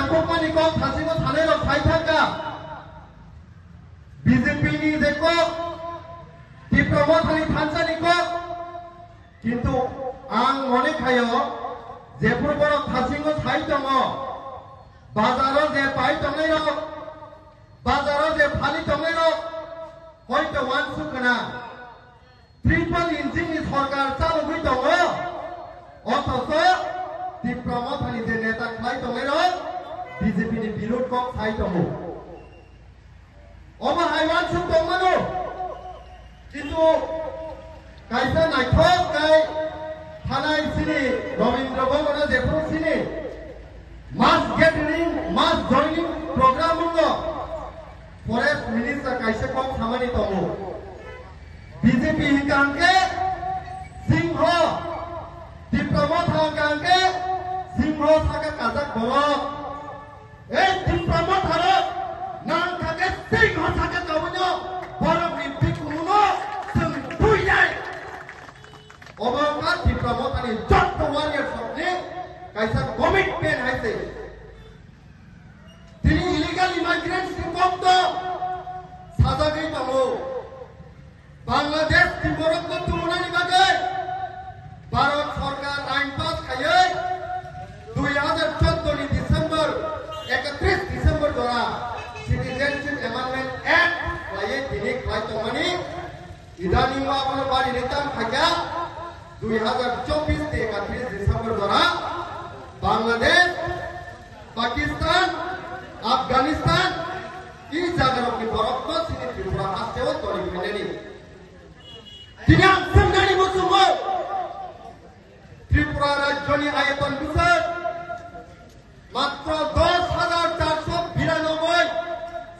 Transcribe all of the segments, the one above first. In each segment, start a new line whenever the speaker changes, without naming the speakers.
नांगौमानि को थासिमो थानाय रं थाइथांगा बीजेपी नि जेको डिप्लोमाथानि थानसानि को किन्तु आं मने खायो जेफोर बर थासिमो थाइ दङ बाजाराव जे पाइ दंनाय रं बाजाराव जे फालि दंनाय रं हयतो वानसु गोनां ट्रिपल इंजिननि सरकार चालुबाय दङ अथच डिप्लोमाथानि जे नेता खाय दंनाय रं बीजेपी नि बिरोध को थाइ दङ अबा हाइवानसु दंमोन किन्तु कायसा नायथक गाय थानाय सिनि रवीन्द्र भवना जेफोर सिनि मास गेदरिंग मास जॉइनिंग प्रोग्राम दङ फरेस्ट मिनिस्टार कायसा को खामानि दङ बीजेपी हिकांगे सिंह डिप्लोमा थांगे सिंह थाका काजाक बरक ए डिप्लोमा थारो नां थाके सिंह थाके गावनो बरकनि बिकुनो जों बुइनाय अबका डिप्लोमा थानि जत्त वारियर सबनि कायसा कमिटमेन्ट हायसे दिनै इलिगल इमाइग्रेन्ट्स नि कम दं साजागै दङ बांलादेश तिब्बत को तुलनानि बागै भारत सरकार आइन पास खायै 2014 नि डिसेम्बर 31 डिसेम्बर द्वारा सिटिजनशिप एमेंडमेंट एक्ट लायै दिनै खाय दंमानि इदानी वाबनो बारि नेताम खाया 2024 के 31 डिसेम्बर द्वारा बांग्लादेश पाकिस्तान अफगानिस्तान ई जागाराव की बरफ को सिनि त्रिपुरा हास्टेव तोरि फैनायनि दिनै आं सोंनानै बुङो त्रिपुरा राज्यनि आयतन बिसोर मात्र 10,492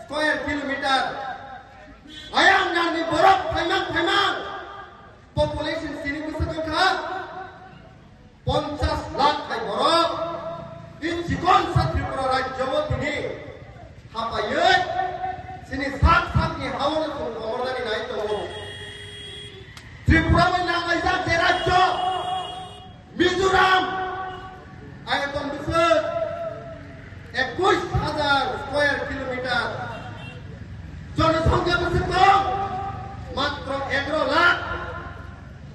स्क्वायर किलोमीटर आयाम नानि बरफ फाइमां पपुलेशन सिनि बिसोर का 50 लाख खाय बरफ इन जिकन सा त्रिपुरा राज्यव दिनै हापायै सिनि सात सातनि हावनो कमरदानि नाय दङ त्रिपुरा में नांगायजा जे राज्य मिजोराम आयतन बिसोर 21,000 स्क्वायर किलोमीटर जनसंख्या बिसोर दं मात्र 11 लाख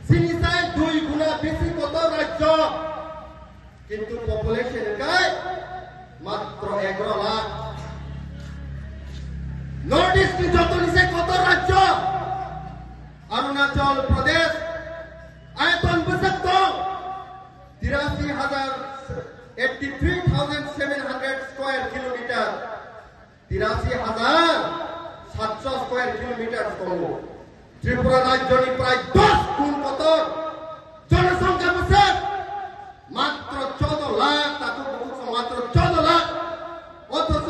सिनिसाय 2 गुना बेसि कत राज्य किन्तु पपुलेशन गाय मात्र 11 लाख नॉर्थ ईस्ट की जतनी से कत राज्य अरुणाचल प्रदेश आयतन बिसोर दं 83,700 स्क्वायर किलोमीटर 83,700 स्क्वायर किलोमीटर दङ त्रिपुरा राज्यनि प्राय 10 गुण कत जनसंख्या बिसोर मात्र 14 लाख ताकु बुकुक मात्र 14 लाख अथच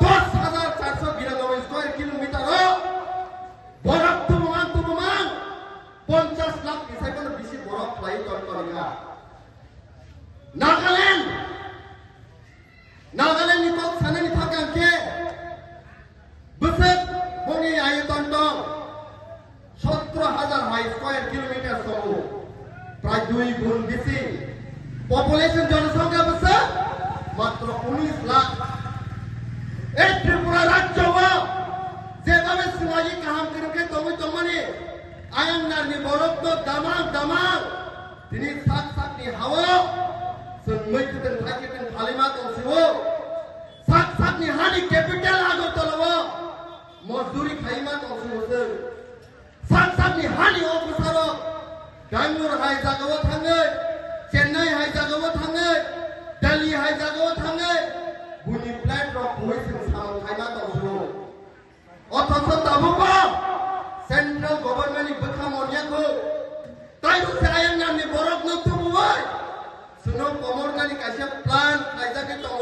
10,492 स्क्वायर किलोमीटर बरफ 50 लाख बिसायखौनो बिसि बरफ लायो तरिका नागालैंड नि कम सानानि थाखाय बोसोर बनि आयतन दं 17,000 हाई स्क्वायर किलोमीटर दङ प्राय 2 गुण बेसि पपुलेशन जनसंख्या बोसोर मात्र 19 लाख ए त्रिपुरा राज्यव जेभाबे सिङारि गाहाम करिके दंमानि आयं नारनि बरफ तो दामां दिनै सात सातनि हावो जों मैथुदों थाइगिदों फालिमा दंसिबो सात सातनि हानि केपिटेल आगरतलाव मजदुरि खाइमा दंसिबो जों सात सातनि हानि अफिसाराव बेंगलुरु हाय जागाव थाङो चेन्नाई हाय जागाव थाङो दिल्ली हाय जागाव थाङो बुनि प्लेट रक होइसिन साम खाइमा दंसिबो अथच दाबुबो सेंट्रल गवर्नमेंट बखा मनियाखौ ताइरु सायं नामनि बरफ न तुबुबाय सुनो कमरनानि कासे प्लान खायजाके दङ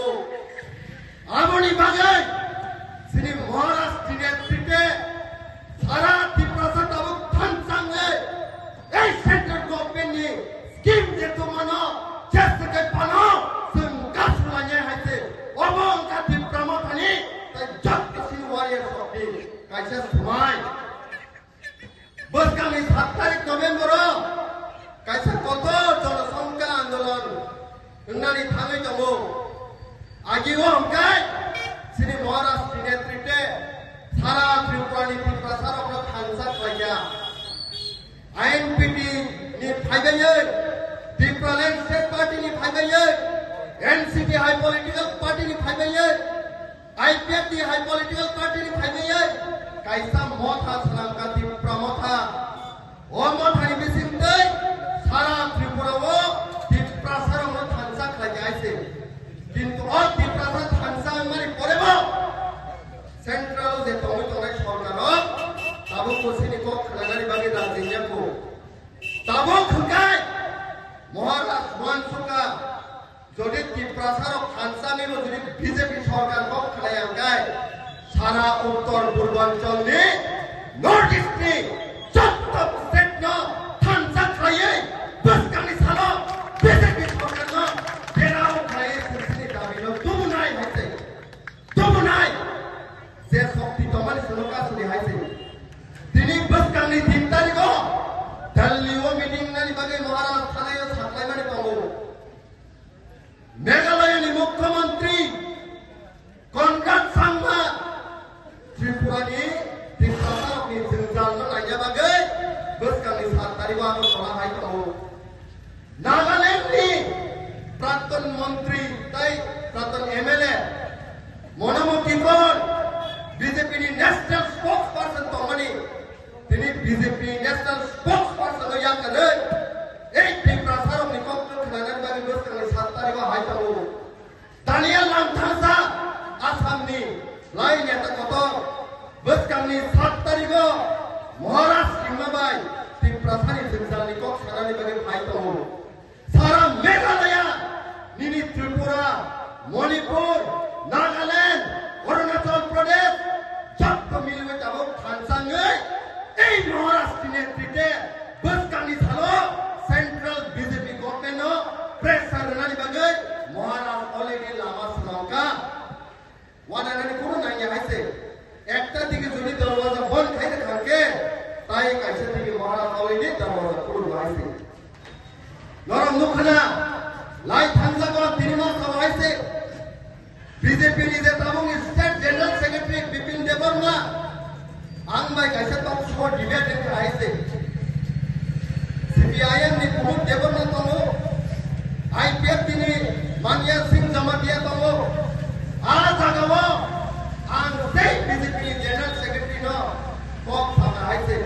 आबनि बागै सिनि महाराष्ट्र स्टेटे सारा त्रिपुरा ताबु थानसाङै ए सेंट्रल गवर्नमेंट नि स्कीम जेतो मानो चेसके पानो जों गासुलाङै हायसे अबंका त्रिपुरा थानि ताइ जत्तिसि वारियर सबनि कासे समाय बसगामि 7 तारिख नभेम्बर कायसा कत जनसंख्या आंदोलन होननानै थाङै दङ आगिव হংকাই শ্রী মহারাষ্ট্র নেতৃত্বে সারা ত্রিপুরানি প্রচার থানসা খাইয়া INPT ni phaibaye Tripuraland State Party ni phaibaye NCP High Political Party ni phaibaye IPF ni High Political Party ni phaibaye kaisa motha sanamka Tripura motha o motha ni bisingtai sara Tripura o Tripura sara mo thansa khlai aise kintu o Tripura thansa mari poreba central je tomi tonai sarkar tabo kosini ko khlagari bagi rajinya ko tabo khungai Maharashtra মহানসুকা যদি ত্রিপুরাসার খানসামি যদি BJP সরকার কো খালায়াঙ্গায় সারা উত্তর পূর্বাঞ্চল নি north east নি যত state ন খানসা খাইয়ে বসকানি সালো বিজেপি সরকার ন বেরাও খাইয়ে সিসনি দাবি ন তুম নাই হইছে তুম নাই যে শক্তি তোমার সরকার সুরি হাইছে তিনি বসকানি 3 তারিখ दिल्ली वो मीटिंग नानी बगे महाराष्ट्र थाने यो साथलाई माने तंगो मेघालय नि मुख्यमंत्री कनराड सांगमा त्रिपुरा नि त्रिपुरा नि जंजाल न लाया बगे बसकानि 7 तारिख आरो तला हाय तंगो नागालैंड नि प्राक्तन मंत्री ताई प्राक्तन एमएलए मनमोहन कौन बीजेपी नि नेशनल स्पोक्स पर्सन तंगनी তিনি বিজেপি ন্যাশনাল স্পোক্স পারসন হইয়া কানে এই ত্রিপুরা সারম নিকট খানার বাগে বসকানি 7 তারিখ হাইতাও দানিয়াল নাম থাসা আসামনি লাই নেতা কত বসকানি 7 তারিখ মহারাষ্ট্র কিমাবাই ত্রিপুরা সারি জঞ্জাল নিকট খানার বাগে হাইতাও সারা মেঘালয় নিনি ত্রিপুরা মণিপুর নাগাল্যান্ড অরুণাচল প্রদেশ যত মিলবে যাবো খানসাঙ্গে এই মহারাষ্ট্র নেতৃত্বে বসকানি সালো সেন্ট্রাল বিজেপি গভর্নমেন্ট প্রেসার নানি বাগে মহারাষ্ট্র অলরেডি লামা সুনামকা ওয়ানানি কোন নাই হাইছে একটা দিকে যদি দরওয়াজা বন্ধ খাইতে থাকে তাই কাছে দিকে মহারাষ্ট্র অলরেডি দরওয়াজা খুলে হাইছে নরম মুখনা লাই থানজা গো 3 মাস হাইছে বিজেপি নিদে তাবং state general secretary Bipin Debbarma आंबाई कैसे तो शोर डिबेट के आए थे सीपीआईएम ने कुमुद देवर ना तो आईपीएफ ने मान्या सिंह जमा दिया तो आज आगवो आंग से बीजेपी जनरल सेक्रेटरी नो कॉप सामने आए थे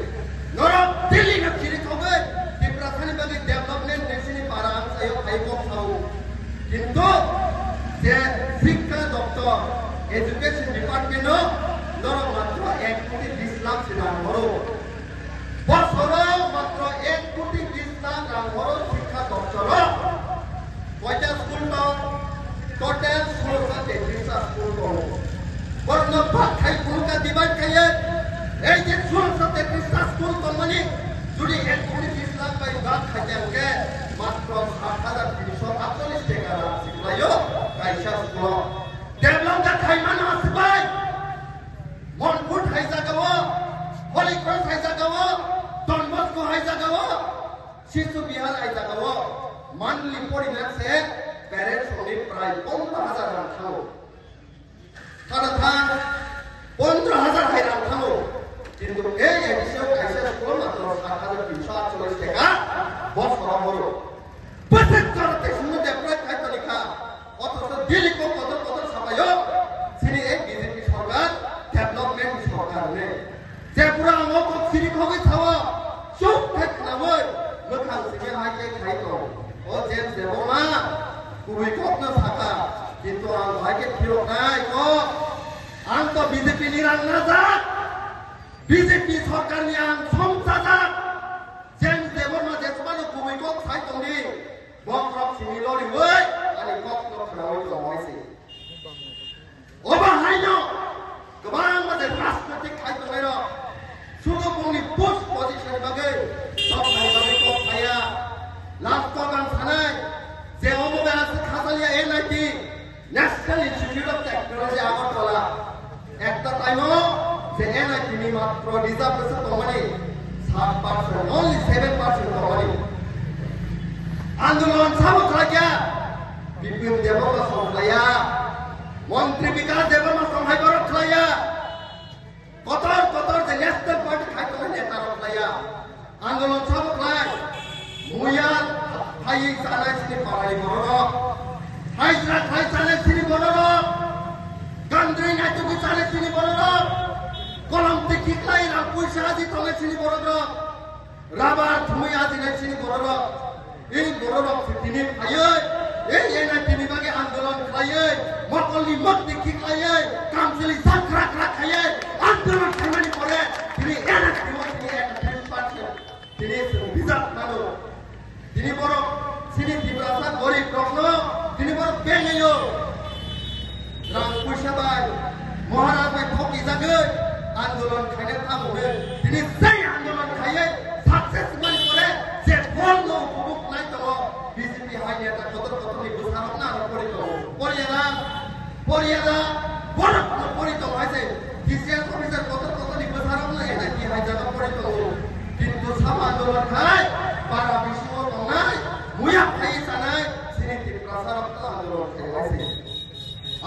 नोरो दिल्ली न खिरी खोगे त्रिपुरा थाने बगे डेवलपमेंट नेशनल पारा आंग सायो हाई कॉप साउ किंतु जे शिक्षा दफ्तर एजुकेशन डिपार्टमेंट नो नोरो मात्र 1 कोटी 20 लाख सिनार हरो बसरो मात्र 1 कोटी 20 लाख रां हरो शिक्षा दफ्तर কয়টা স্কুল তো টোটাল 1633 স্কুল তো বর্ণ ভাগ খাই কোনটা দিবাই খাইয়ে এই যে 1633 স্কুল তো মানে যদি 1 কোটি 20 লাখ বাই ভাগ খাইয়াকে মাত্র 7348 টাকা শিখলায়ো কাইসা স্কুল ডেভেলপটা খাই মানো আসবাই মনপুর হাই জাগাও হলি ক্রস হাই জাগাও ডন বস্কো হাই জাগাও শিশু বিহার হাই জাগাও মানলি পরিমাণে প্যারেন্টস হলি প্রায় 15000 রান থাও তারা থান 15000 হাই রান থাও কিন্তু এই এডিশন কাইসা স্কুল মাত্র 7348 টাকা বছর হলো প্রত্যেক করতে শুনে ডেভেলপ খাইতে লেখা অথচ দিল্লি কো কত কত সবাইও সিনি এই বিজেপি সরকার डेवलपमेंट सरकार ने जेपुरा आंगो को सिरि खोगे थावा सुख थक नावै मोखां सिगे हाके खाइतो ओ जेम जेबोमा कुबै कपना साका किन्तु आं हाके फिरो नाय को आं तो बीजेपी नि रां ना जा बीजेपी सरकार नि आं समसा जा जेम जेबोमा जेसमानो कुबै कप खाइतोनि बक्रप सिनि लरि वै आनि कपना खावै जमाइसे ओबा हाइनो गोबां माने राजनीतिक खायदों सुबुंनि पोस्ट पजिशन बागै सबनाय बागै को खाया लास्ट गान थानाय जे अमबे आसे खासालिया NIT national institute of technology Agartala একটা টাইমো যে এনআইটি নি মাত্র রিজার্ভেশন কমানি 7% only 7% কমানি আন্দোলন সাবক লাগিয়া বিপিন দেবকা সরলায়া মন্ত্রী বিকাশ দেববর্মা সহায় বরক খাইয়া কতর যে ন্যাশনাল পার্টি খাইতো নেতা রখাইয়া আন্দোলন সব খাই মুয়া হাই সালাই সিনি পাড়াই বড় হাইসরা খাই সালাই সিনি বড় গান্দ্রি নাইতুকি সালাই সিনি বড় কলম দেখি খাই রাম পয়সা আজি তলে সিনি বড় রাবার ধুই আজি নাই সিনি বড় এই বড় তিনি খাইয়ে এই এনা তিনি বাগে আন্দোলন খাইয়ে মকলি মত দেখি খাইয়ে কামসলি সাকরা খাইয়ে আন্দোলন খাইমানি পরে তিনি এনা তিনি একটা ফেস পাচ্ছে তিনি বিজাত মানুষ তিনি বড় সিনি ত্রিপুরা গরিব প্রশ্ন তিনি বড় বেঙ্গেও রাম পয়সা বাই মহারাজ বাই ঠকি যাগে আন্দোলন খাইয়ে থামবে তিনি সেই আন্দোলন খাইয়ে সাকসেসফুল করে যে ফল নো উপভোগ নাই তো বিজেপি হাই নেতা কতনি বুঝারক না পরিত পরিয়াদা বড় পরিত হয়েছে ডিসিএস অফিসার কতনি বুঝারক না এটা কি হাই জায়গা পরিত কিন্তু সব আন্দোলন খাই পারা বিশ্ব নাই মুয়া খাই সানাই সিনি প্রসারক আন্দোলন খাইছে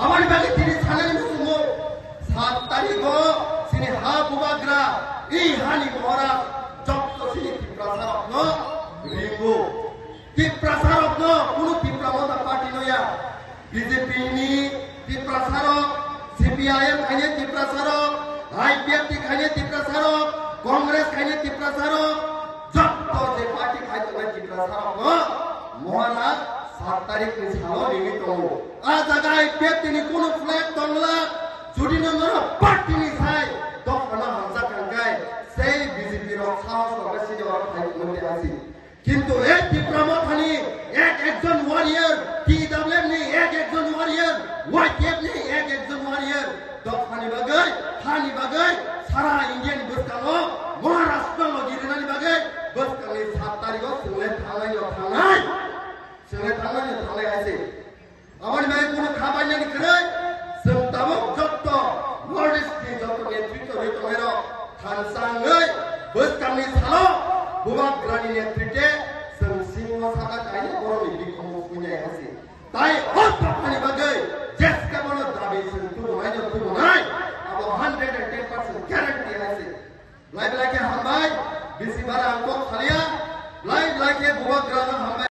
আমার বাকি তিনি ছানাই মুসুমো 7 তারিখ সিনি হা বুবাগ্রা এই হানি মহারাজ যত সিনি প্রসারক ন রিঙ্গু প্রসারক ন কোন ত্রিপুরা পার্টি নয়া বিজেপি নি প্রসারক সিপিআইএম খাইনে প্রসারক আইপিএফ খাইনে প্রসারক কংগ্রেস খাইনে প্রসারক যত যে পার্টি খাইতো প্রসারক ন মহারাজ 7 তারিখ নি সালো নিমিত আ জায়গায় ব্যক্তি কোন ফ্ল্যাগ তংলা যদি নন্দন পার্টি নি খাই তখন হামজা কাঙ্গাই সেই বিজেপির সাহস করে সিনেমার খাই মধ্যে আসি কিন্তু এই ত্রিপুরা মথানি একজন ওয়ারিয়ার টিডব্লিউএম নি একজন ওয়ারিয়ার ওয়াইটিএফ নি একজন ওয়ারিয়ার দফানি বাগাই হানি বাগাই সারা ইন্ডিয়ান বস্তানো মহারাষ্ট্র গিরিনানি বাগাই বস্তানি 7 তারিখ সুলে থানাই আছে আমার মেয়ে কোনো খাবার জানি করে সন্তাবক যত নর্থ যত নেতৃত্ব হইতো এর থানসাঙ্গই বস্তানি সালো বুবাগ্রানি নেতৃত্বে সিংহ শাখা চাই বড় বিক্ষোভ শুনে আছে তাই অতখানি বাগাই জেসকে বড় দাবি শুনতু নাই আব 110% গ্যারান্টি আছে লাইভ লাইকে হামবাই বিসি বারা আঙ্ক খালিয়া লাইভ লাইকে বুবাগ্রানা হামবাই